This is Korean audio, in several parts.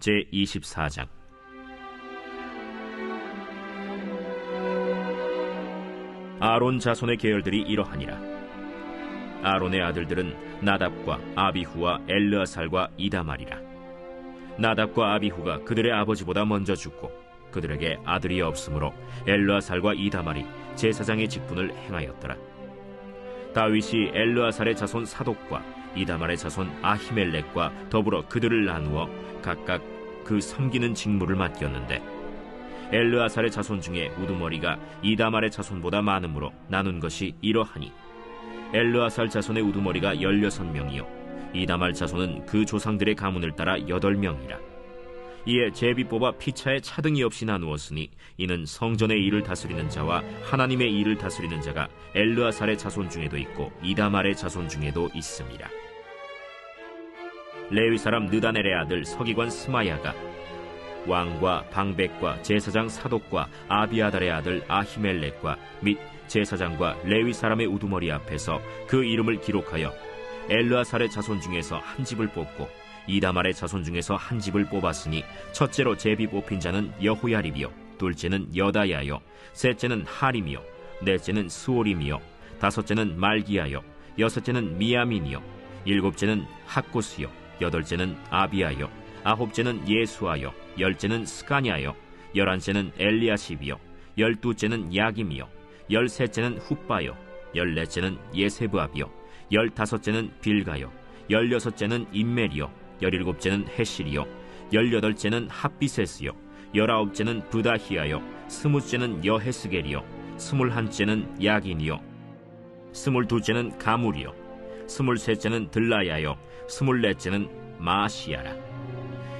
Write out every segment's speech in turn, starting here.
제24장. 아론 자손의 계열들이 이러하니라. 아론의 아들들은 나답과 아비후와 엘르아살과 이다말이라. 나답과 아비후가 그들의 아버지보다 먼저 죽고 그들에게 아들이 없으므로 엘르아살과 이다말이 제사장의 직분을 행하였더라. 다윗이 엘르아살의 자손 사독과 이다말의 자손 아히멜렉과 더불어 그들을 나누어 각각 그 섬기는 직무를 맡겼는데, 엘르아살의 자손 중에 우두머리가 이다말의 자손보다 많으므로 나눈 것이 이러하니, 엘르아살 자손의 우두머리가 16명이요 이다말 자손은 그 조상들의 가문을 따라 8명이라. 이에 제비 뽑아 피차에 차등이 없이 나누었으니, 이는 성전의 일을 다스리는 자와 하나님의 일을 다스리는 자가 엘르아살의 자손 중에도 있고 이다말의 자손 중에도 있습니다. 레위 사람 느다넬의 아들 서기관 스마야가 왕과 방백과 제사장 사독과 아비아달의 아들 아히멜렉과 및 제사장과 레위 사람의 우두머리 앞에서 그 이름을 기록하여 엘르아살의 자손 중에서 한 집을 뽑고 이다말의 자손 중에서 한 집을 뽑았으니, 첫째로 제비 뽑힌 자는 여호야립이요 둘째는 여다야요 셋째는 하림이요 넷째는 스오림이요 다섯째는 말기야요 여섯째는 미야민이요 일곱째는 학고스요 여덟째는 아비야요 아홉째는 예수아요 열째는 스가냐요 열한째는 엘리야십이요 열두째는 야김이요 열셋째는 훗바요 열넷째는 예세브압이요 열다섯째는 빌가요 열여섯째는 임멜이요 열일곱째는 헤실이요 열여덟째는 핫비세스요 열아홉째는 부다히야요 스무째는 여헤스겔이요 스물한째는 야긴이요 스물둘째는 가물이요 스물셋째는 들라야요 스물넷째는 마시야라.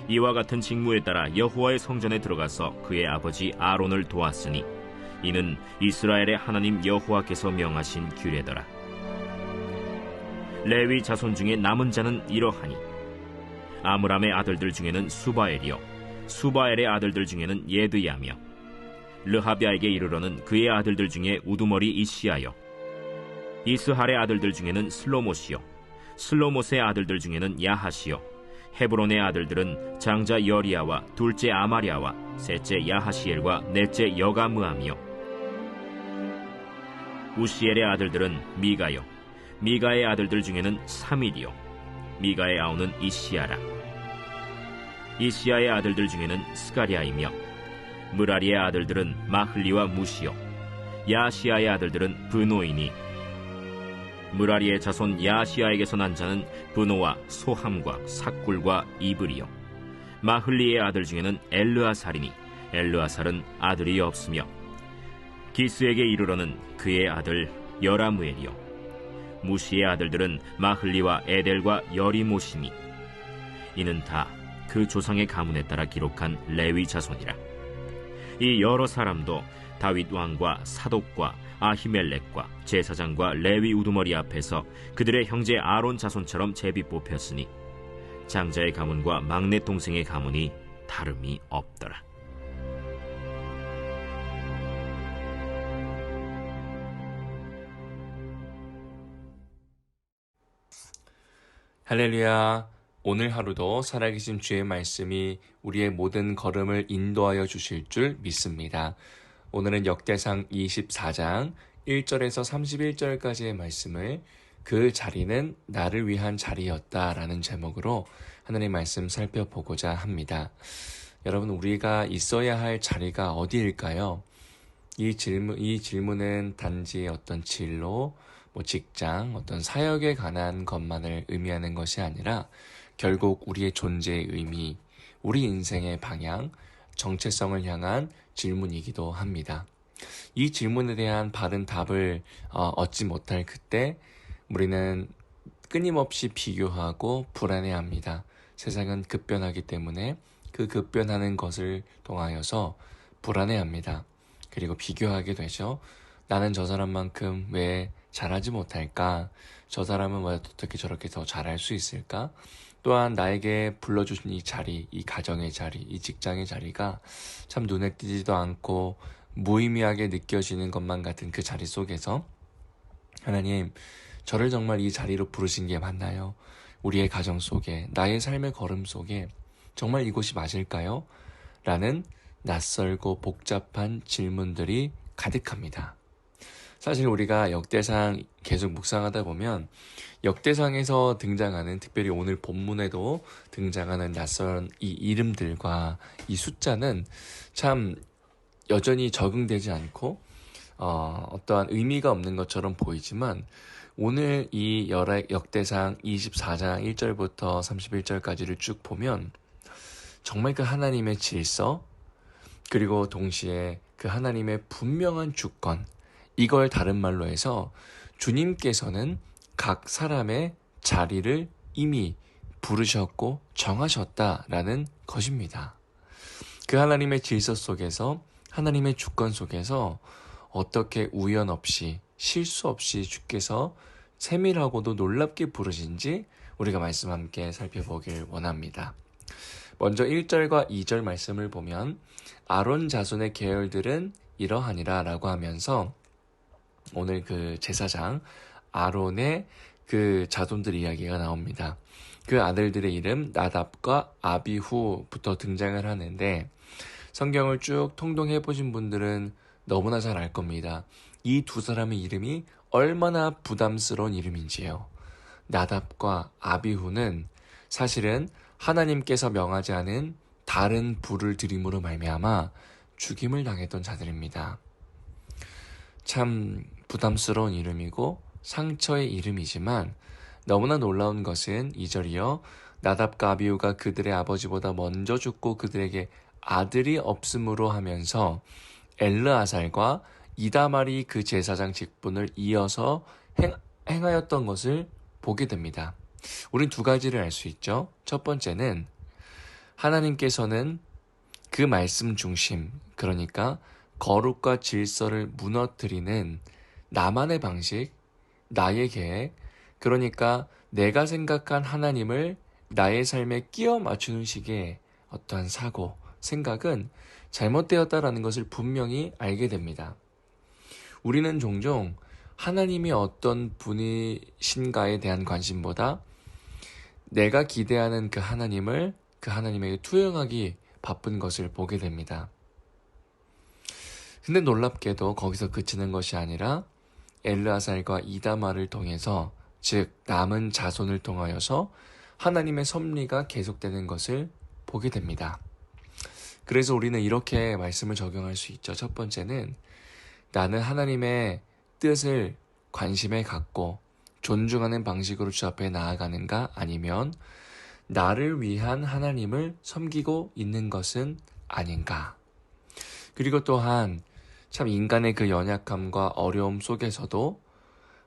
이와 같은 직무에 따라 여호와의 성전에 들어가서 그의 아버지 아론을 도왔으니, 이는 이스라엘의 하나님 여호와께서 명하신 규례더라. 레위 자손 중에 남은 자는 이러하니, 아므람의 아들들 중에는 수바엘이요 수바엘의 아들들 중에는 예드야며, 르하비아에게 이르러는 그의 아들들 중에 우두머리 이시야요 이스할의 아들들 중에는 슬로못이요 슬로못의 아들들 중에는 야하시요 헤브론의 아들들은 장자 여리야와 둘째 아마랴와 셋째 야하시엘과 넷째 여가므암이요 우시엘의 아들들은 미가요 미가의 아들들 중에는 사밀이요 미가의 아우는 이시야라. 이시야의 아들들 중에는 스가랴이며, 무라리의 아들들은 마흘리와 무시요 야시야의 아들들은 브노이니, 무라리의 자손 야시야에게서 난 자는 브노와 소함과 삭굴과 이브리요 마흘리의 아들 중에는 엘르아살이니, 엘르아살은 아들이 없으며, 기스에게 이르러는 그의 아들 여라무엘이요 무시의 아들들은 마흘리와 에델과 여리모시니, 이는 다 그 조상의 가문에 따라 기록한 레위 자손이라. 이 여러 사람도 다윗 왕과 사독과 아히멜렉과 제사장과 레위 우두머리 앞에서 그들의 형제 아론 자손처럼 제비 뽑혔으니, 장자의 가문과 막내 동생의 가문이 다름이 없더라. 할렐루야. 오늘 하루도 살아계신 주의 말씀이 우리의 모든 걸음을 인도하여 주실 줄 믿습니다. 오늘은 역대상 24장 1절에서 31절까지의 말씀을 그 자리는 나를 위한 자리였다라는 제목으로 하나님의 말씀 살펴보고자 합니다. 여러분, 우리가 있어야 할 자리가 어디일까요? 이 질문은 단지 어떤 진로, 직장, 어떤 사역에 관한 것만을 의미하는 것이 아니라 결국 우리의 존재의 의미, 우리 인생의 방향, 정체성을 향한 질문이기도 합니다. 이 질문에 대한 바른 답을 얻지 못할 그때 우리는 끊임없이 비교하고 불안해합니다. 세상은 급변하기 때문에 그 급변하는 것을 통하여서 불안해합니다. 그리고 비교하게 되죠. 나는 저 사람만큼 왜 잘하지 못할까? 저 사람은 왜 어떻게 저렇게 더 잘할 수 있을까? 또한 나에게 불러주신 이 자리, 이 가정의 자리, 이 직장의 자리가 참 눈에 띄지도 않고 무의미하게 느껴지는 것만 같은 그 자리 속에서 하나님, 저를 정말 이 자리로 부르신 게 맞나요? 우리의 가정 속에, 나의 삶의 걸음 속에 정말 이곳이 맞을까요? 라는 낯설고 복잡한 질문들이 가득합니다. 사실 우리가 역대상 계속 묵상하다 보면 역대상에서 등장하는, 특별히 오늘 본문에도 등장하는 낯선 이 이름들과 이 숫자는 참 여전히 적응되지 않고 어떠한 의미가 없는 것처럼 보이지만, 오늘 이 역대상 24장 1절부터 31절까지를 쭉 보면 정말 그 하나님의 질서, 그리고 동시에 그 하나님의 분명한 주권, 이걸 다른 말로 해서 주님께서는 각 사람의 자리를 이미 부르셨고 정하셨다라는 것입니다. 그 하나님의 질서 속에서, 하나님의 주권 속에서 어떻게 우연 없이, 실수 없이 주께서 세밀하고도 놀랍게 부르신지 우리가 말씀 함께 살펴보길 원합니다. 먼저 1절과 2절 말씀을 보면 아론 자손의 계열들은 이러하니라 라고 하면서 오늘 그 제사장 아론의 그 자손들 이야기가 나옵니다. 그 아들들의 이름 나답과 아비후부터 등장을 하는데, 성경을 쭉 통독해 보신 분들은 너무나 잘 알 겁니다. 이 두 사람의 이름이 얼마나 부담스러운 이름인지요. 나답과 아비후는 사실은 하나님께서 명하지 않은 다른 불을 들임으로 말미암아 죽임을 당했던 자들입니다. 참 부담스러운 이름이고 상처의 이름이지만 너무나 놀라운 것은 2절이요. 나답과 아비후가 그들의 아버지보다 먼저 죽고 그들에게 아들이 없음으로 하면서 엘르아살과 이다말이 그 제사장 직분을 이어서 행하였던 것을 보게 됩니다. 우린 두 가지를 알 수 있죠. 첫 번째는 하나님께서는 그 말씀 중심, 그러니까 거룩과 질서를 무너뜨리는 나만의 방식, 나의 계획, 그러니까 내가 생각한 하나님을 나의 삶에 끼워 맞추는 식의 어떠한 사고, 생각은 잘못되었다라는 것을 분명히 알게 됩니다. 우리는 종종 하나님이 어떤 분이신가에 대한 관심보다 내가 기대하는 그 하나님을 그 하나님에게 투영하기 바쁜 것을 보게 됩니다. 근데 놀랍게도 거기서 그치는 것이 아니라 엘르아살과 이다말을 통해서, 즉 남은 자손을 통하여서 하나님의 섭리가 계속되는 것을 보게 됩니다. 그래서 우리는 이렇게 말씀을 적용할 수 있죠. 첫 번째는 나는 하나님의 뜻을 관심에 갖고 존중하는 방식으로 주 앞에 나아가는가, 아니면 나를 위한 하나님을 섬기고 있는 것은 아닌가. 그리고 또한 참 인간의 그 연약함과 어려움 속에서도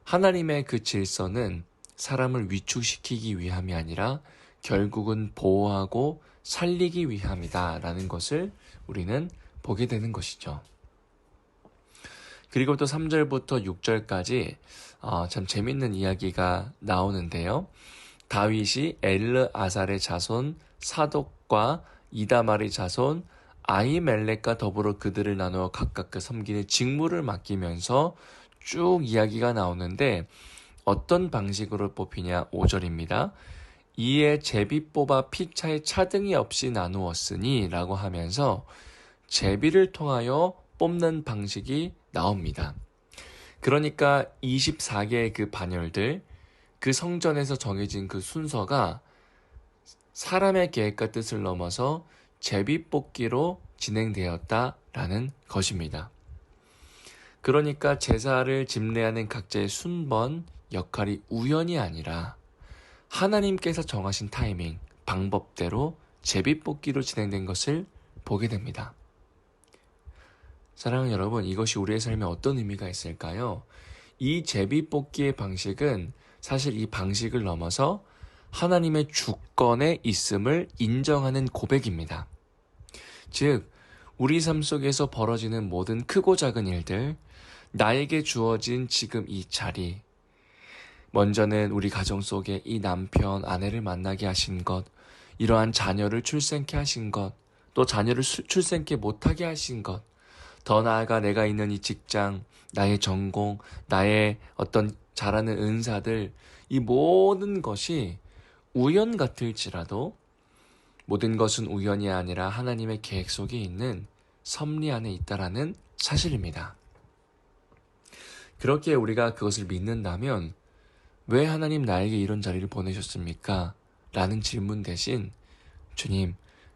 하나님의 그 질서는 사람을 위축시키기 위함이 아니라 결국은 보호하고 살리기 위함이다라는 것을 우리는 보게 되는 것이죠. 그리고 또 3절부터 6절까지 참 재밌는 이야기가 나오는데요. 다윗이 엘르아살의 자손 사독과 이다말의 자손 아히멜렉과 더불어 그들을 나누어 각각 그 섬기는 직무를 맡기면서 쭉 이야기가 나오는데, 어떤 방식으로 뽑히냐. 5절입니다. 이에 제비 뽑아 피차에 차등이 없이 나누었으니 라고 하면서 제비를 통하여 뽑는 방식이 나옵니다. 그러니까 24개의 그 반열들, 그 성전에서 정해진 그 순서가 사람의 계획과 뜻을 넘어서 제비 뽑기로 진행되었다라는 것입니다. 그러니까 제사를 집례하는 각자의 순번, 역할이 우연이 아니라 하나님께서 정하신 타이밍, 방법대로 제비 뽑기로 진행된 것을 보게 됩니다. 사랑하는 여러분, 이것이 우리의 삶에 어떤 의미가 있을까요? 이 제비 뽑기의 방식은 사실 이 방식을 넘어서 하나님의 주권에 있음을 인정하는 고백입니다. 즉, 우리 삶 속에서 벌어지는 모든 크고 작은 일들, 나에게 주어진 지금 이 자리, 먼저는 우리 가정 속에 이 남편, 아내를 만나게 하신 것, 이러한 자녀를 출생케 하신 것, 또 자녀를 출생케 못하게 하신 것, 더 나아가 내가 있는 이 직장, 나의 전공, 나의 어떤 잘하는 은사들, 이 모든 것이 우연 같을지라도 모든 것은 우연이 아니라 하나님의 계획 속에 있는 섭리 안에 있다라는 사실입니다. 그렇게 우리가 그것을 믿는다면 왜 하나님 나에게 이런 자리를 보내셨습니까? 라는 질문 대신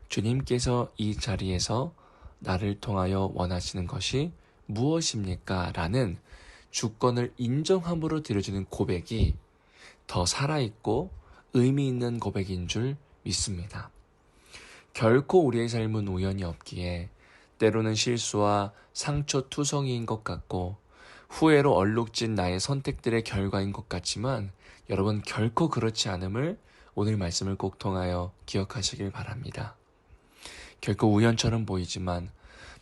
주님께서 이 자리에서 나를 통하여 원하시는 것이 무엇입니까? 라는 주권을 인정함으로 드려지는 고백이 더 살아있고 의미 있는 고백인 줄 믿습니다. 결코 우리의 삶은 우연이 없기에 때로는 실수와 상처투성이인 것 같고 후회로 얼룩진 나의 선택들의 결과인 것 같지만 여러분 결코 그렇지 않음을 오늘 말씀을 꼭 통하여 기억하시길 바랍니다. 결코 우연처럼 보이지만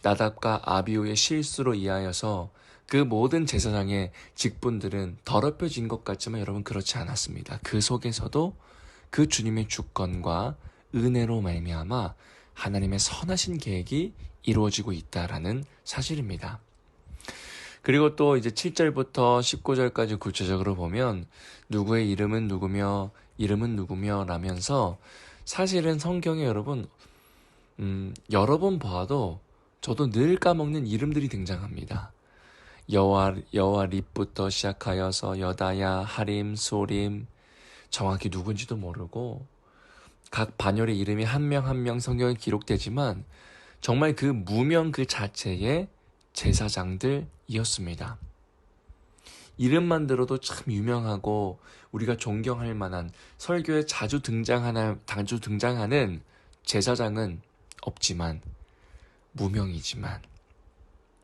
나답과 아비후의 실수로 인하여서 그 모든 제사장의 직분들은 더럽혀진 것 같지만 여러분 그렇지 않았습니다. 그 속에서도 그 주님의 주권과 은혜로 말미암아 하나님의 선하신 계획이 이루어지고 있다라는 사실입니다. 그리고 또 이제 7절부터 19절까지 구체적으로 보면 누구의 이름은 누구며 이름은 누구며 라면서 사실은 성경에 여러분 여러 번 봐도 저도 늘 까먹는 이름들이 등장합니다. 여와 립부터 시작하여서 여다야, 하림, 소림 정확히 누군지도 모르고 각 반열의 이름이 한 명 한 명 성경에 기록되지만 정말 그 무명 그 자체의 제사장들이었습니다. 이름만 들어도 참 유명하고 우리가 존경할 만한 설교에 자주 등장하는 제사장은 없지만 무명이지만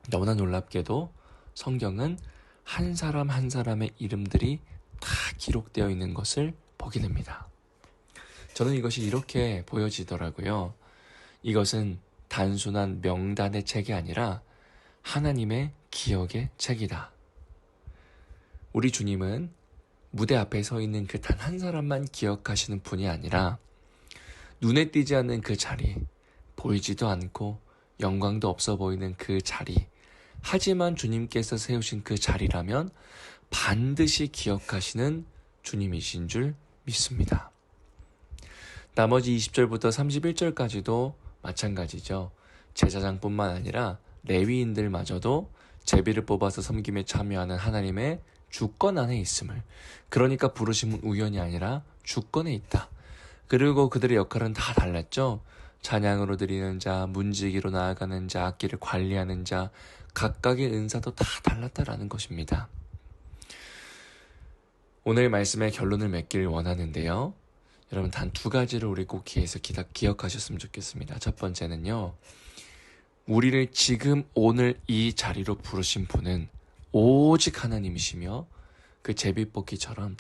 너무나 놀랍게도 성경은 한 사람 한 사람의 이름들이 다 기록되어 있는 것을 보게 됩니다. 저는 이것이 이렇게 보여지더라고요. 이것은 단순한 명단의 책이 아니라 하나님의 기억의 책이다. 우리 주님은 무대 앞에 서 있는 그 단 한 사람만 기억하시는 분이 아니라 눈에 띄지 않는 그 자리, 보이지도 않고 영광도 없어 보이는 그 자리, 하지만 주님께서 세우신 그 자리라면 반드시 기억하시는 주님이신 줄 믿습니다. 나머지 20절부터 31절까지도 마찬가지죠. 제사장뿐만 아니라 레위인들마저도 제비를 뽑아서 섬김에 참여하는 하나님의 주권 안에 있음을, 그러니까 부르심은 우연이 아니라 주권에 있다. 그리고 그들의 역할은 다 달랐죠. 찬양으로 드리는 자, 문지기로 나아가는 자, 악기를 관리하는 자, 각각의 은사도 다 달랐다라는 것입니다. 오늘 말씀의 결론을 맺기를 원하는데요. 여러분 단 두 가지를 우리 꼭 기억하셨으면 좋겠습니다. 첫 번째는요. 우리를 지금 오늘 이 자리로 부르신 분은 오직 하나님이시며 그 제비뽑기처럼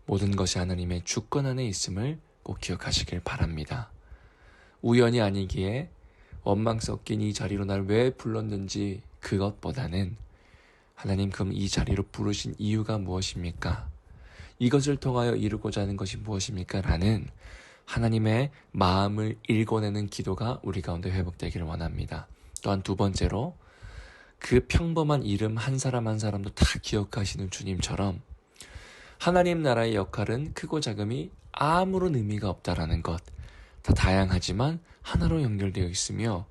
모든 것이 하나님의 주권 안에 있음을 꼭 기억하시길 바랍니다. 우연이 아니기에 원망 섞인 이 자리로 날 왜 불렀는지 그것보다는 하나님 그럼 이 자리로 부르신 이유가 무엇입니까? 이것을 통하여 이루고자 하는 것이 무엇입니까? 라는 하나님의 마음을 읽어내는 기도가 우리 가운데 회복되기를 원합니다. 또한 두 번째로 그 평범한 이름 한 사람 한 사람도 다 기억하시는 주님처럼 하나님 나라의 역할은 크고 작음이 아무런 의미가 없다라는 것, 다 다양하지만 하나로 연결되어 있으며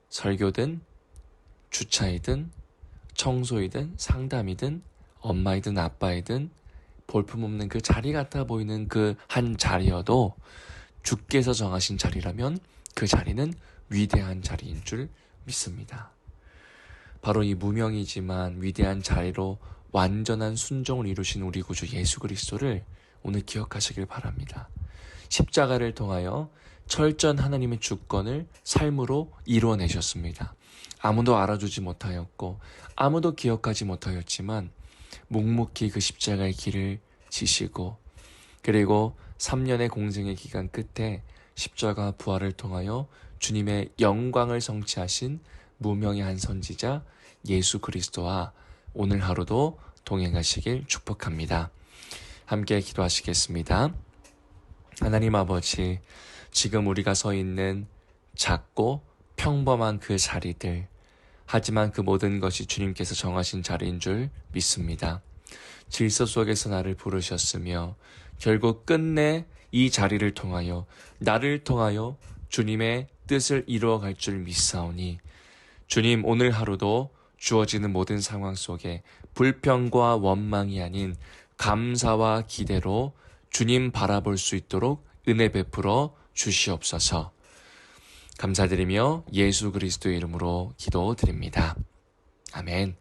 설교든 주차이든 청소이든 상담이든 엄마이든 아빠이든 볼품없는 그 자리 같아 보이는 그 한 자리여도 주께서 정하신 자리라면 그 자리는 위대한 자리인 줄 믿습니다. 바로 이 무명이지만 위대한 자리로 완전한 순종을 이루신 우리 구주 예수 그리스도를 오늘 기억하시길 바랍니다. 십자가를 통하여 철저한 하나님의 주권을 삶으로 이루어내셨습니다. 아무도 알아주지 못하였고 아무도 기억하지 못하였지만 묵묵히 그 십자가의 길을 지시고 그리고 3년의 공생의 기간 끝에 십자가 부활을 통하여 주님의 영광을 성취하신 무명의 한 선지자 예수 그리스도와 오늘 하루도 동행하시길 축복합니다. 함께 기도하시겠습니다. 하나님 아버지, 지금 우리가 서 있는 작고 평범한 그 자리들, 하지만 그 모든 것이 주님께서 정하신 자리인 줄 믿습니다. 질서 속에서 나를 부르셨으며 결국 끝내 이 자리를 통하여 나를 통하여 주님의 뜻을 이루어갈 줄 믿사오니 주님 오늘 하루도 주어지는 모든 상황 속에 불평과 원망이 아닌 감사와 기대로 주님 바라볼 수 있도록 은혜 베풀어 주시옵소서. 감사드리며 예수 그리스도의 이름으로 기도드립니다. 아멘.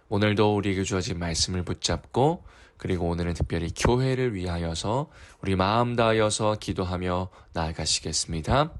오늘도 우리에게 주어진 말씀을 붙잡고 그리고 오늘은 특별히 교회를 위하여서 우리 마음 다하여서 기도하며 나아가시겠습니다.